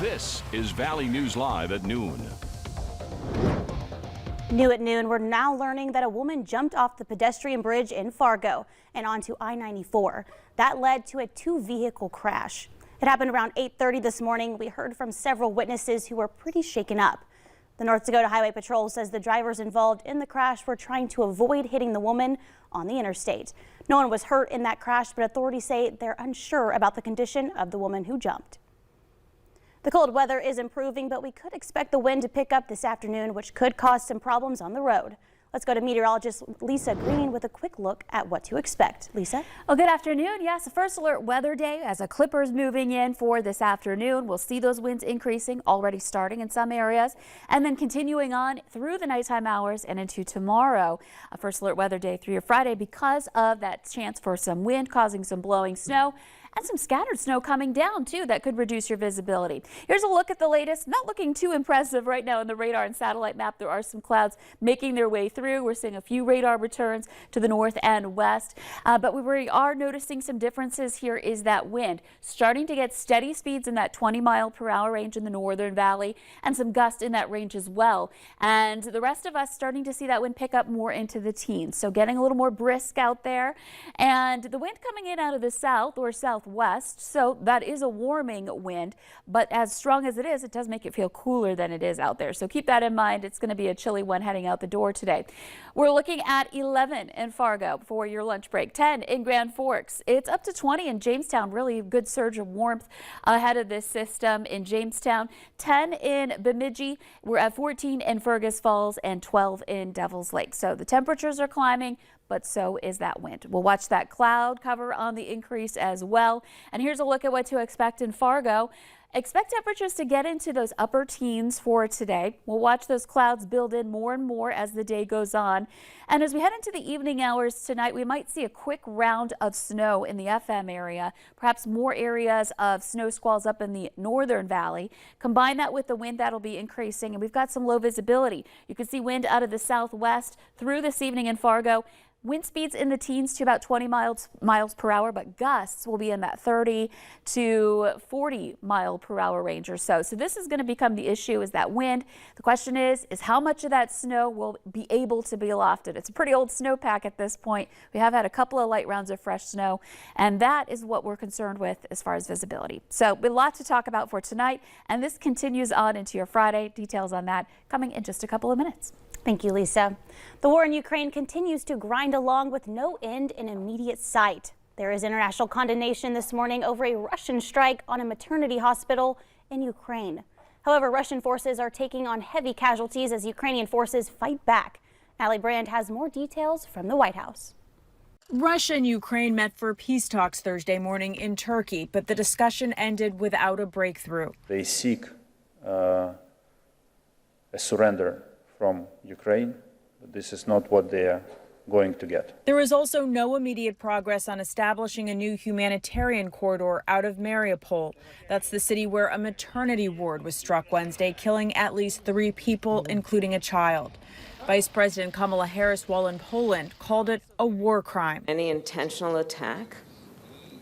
This is Valley News Live at noon. New at noon, we're now learning that a woman jumped off the pedestrian bridge in Fargo and onto I-94. That led to a two-vehicle crash. It happened around 8:30 this morning. We heard from several witnesses who were pretty shaken up. The North Dakota Highway Patrol says the drivers involved in the crash were trying to avoid hitting the woman on the interstate. No one was hurt in that crash, but authorities say they're unsure about the condition of the woman who jumped. The cold weather is improving, but we could expect the wind to pick up this afternoon, which could cause some problems on the road. Let's go to meteorologist Lisa Green with a quick look at what to expect. Lisa? Well, good afternoon. Yes, a first alert weather day as a Clippers moving in for this afternoon. We'll see those winds increasing, already starting in some areas, and then continuing on through the nighttime hours and into tomorrow. A first alert weather day through your Friday because of that chance for some wind causing some blowing snow. And some scattered snow coming down, too, that could reduce your visibility. Here's a look at the latest. Not looking too impressive right now in the radar and satellite map. There are some clouds making their way through. We're seeing a few radar returns to the north and west. But we are noticing some differences here is that wind starting to get steady speeds in that 20-mile-per-hour range in the northern valley and some gusts in that range as well. And the rest of us starting to see that wind pick up more into the teens. So getting a little more brisk out there. And the wind coming in out of the south or southwest, so that is a warming wind, but as strong as it is, it does make it feel cooler than it is out there. So keep that in mind. It's going to be a chilly one heading out the door today. We're looking at 11 in Fargo for your lunch break, 10 in Grand Forks. It's up to 20 in Jamestown. Really good surge of warmth ahead of this system in Jamestown. 10 in Bemidji. We're at 14 in Fergus Falls and 12 in Devil's Lake. So the temperatures are climbing, but so is that wind. We'll watch that cloud cover on the increase as well. And here's a look at what to expect in Fargo. Expect temperatures to get into those upper teens for today. We'll watch those clouds build in more and more as the day goes on. And as we head into the evening hours tonight, we might see a quick round of snow in the FM area, perhaps more areas of snow squalls up in the northern valley. Combine that with the wind that'll be increasing, and we've got some low visibility. You can see wind out of the southwest through this evening in Fargo. Wind speeds in the teens to about 20 miles per hour, but gusts will be in that 30 to 40 mile per hour range or so. So this is going to become the issue, is that wind. The question is how much of that snow will be able to be lofted? It's a pretty old snowpack at this point. We have had a couple of light rounds of fresh snow, and that is what we're concerned with as far as visibility. So a lot to talk about for tonight, and this continues on into your Friday. Details on that coming in just a couple of minutes. Thank you, Lisa. The war in Ukraine continues to grind along with no end in immediate sight. There is international condemnation this morning over a Russian strike on a maternity hospital in Ukraine. However, Russian forces are taking on heavy casualties as Ukrainian forces fight back. Allie Brand has more details from the White House. Russia and Ukraine met for peace talks Thursday morning in Turkey, but the discussion ended without a breakthrough. They seek a surrender from Ukraine, but this is not what they are going to get. There is also no immediate progress on establishing a new humanitarian corridor out of Mariupol. That's the city where a maternity ward was struck Wednesday, killing at least 3 people, including a child. Vice President Kamala Harris, while in Poland, called it a war crime. Any intentional attack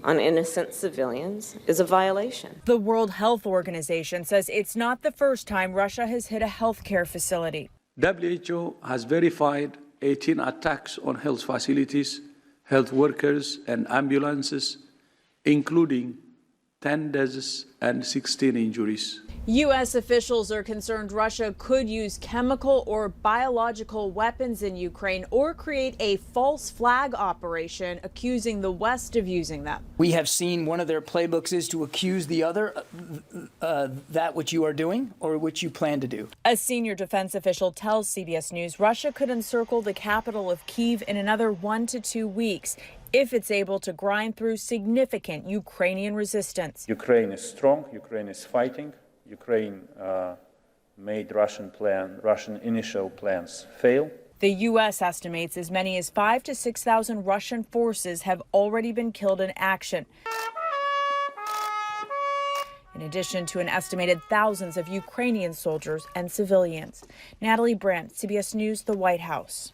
on innocent civilians is a violation. The World Health Organization says it's not the first time Russia has hit a healthcare facility. WHO has verified 18 attacks on health facilities, health workers, and ambulances, including 10 deaths and 16 injuries. U.S. officials are concerned Russia could use chemical or biological weapons in Ukraine or create a false flag operation accusing the West of using them. We have seen one of their playbooks is to accuse the other that which you are doing or which you plan to do. A senior defense official tells CBS News Russia could encircle the capital of Kyiv in another 1 to 2 weeks if it's able to grind through significant Ukrainian resistance. Ukraine is strong. Ukraine is fighting. Ukraine made Russian initial plans fail. The U.S. estimates as many as 5,000 to 6,000 Russian forces have already been killed in action, in addition to an estimated thousands of Ukrainian soldiers and civilians. Natalie Brandt, CBS News, the White House.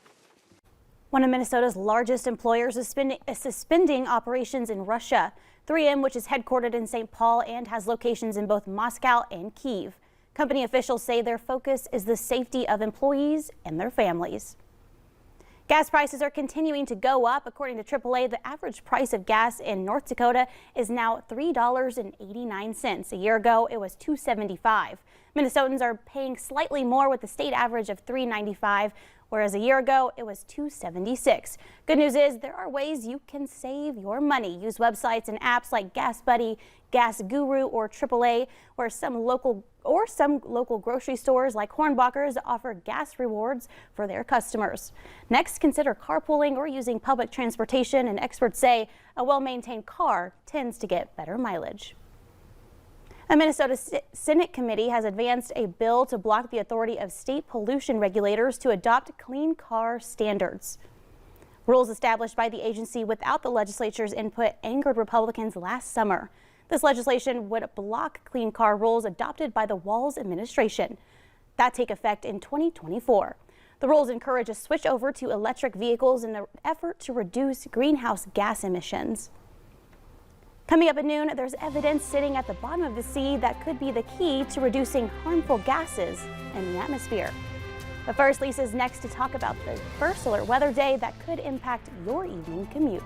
One of Minnesota's largest employers is suspending operations in Russia. 3M, which is headquartered in St. Paul and has locations in both Moscow and Kyiv. Company officials say their focus is the safety of employees and their families. Gas prices are continuing to go up. According to AAA, the average price of gas in North Dakota is now $3.89. A year ago, it was $2.75. Minnesotans are paying slightly more with the state average of $3.95, whereas a year ago, it was $2.76. Good news is there are ways you can save your money. Use websites and apps like Gas Buddy, Gas Guru, or AAA, where some local grocery stores like Hornbacher's offer gas rewards for their customers. Next, consider carpooling or using public transportation, and experts say a well-maintained car tends to get better mileage. A Minnesota Senate committee has advanced a bill to block the authority of state pollution regulators to adopt clean car standards. Rules established by the agency without the legislature's input angered Republicans last summer. This legislation would block clean car rules adopted by the Walz administration that take effect in 2024. The rules encourage a switch over to electric vehicles in an effort to reduce greenhouse gas emissions. Coming up at noon, there's evidence sitting at the bottom of the sea that could be the key to reducing harmful gases in the atmosphere. But first, Lisa's next to talk about the first alert weather day that could impact your evening commute.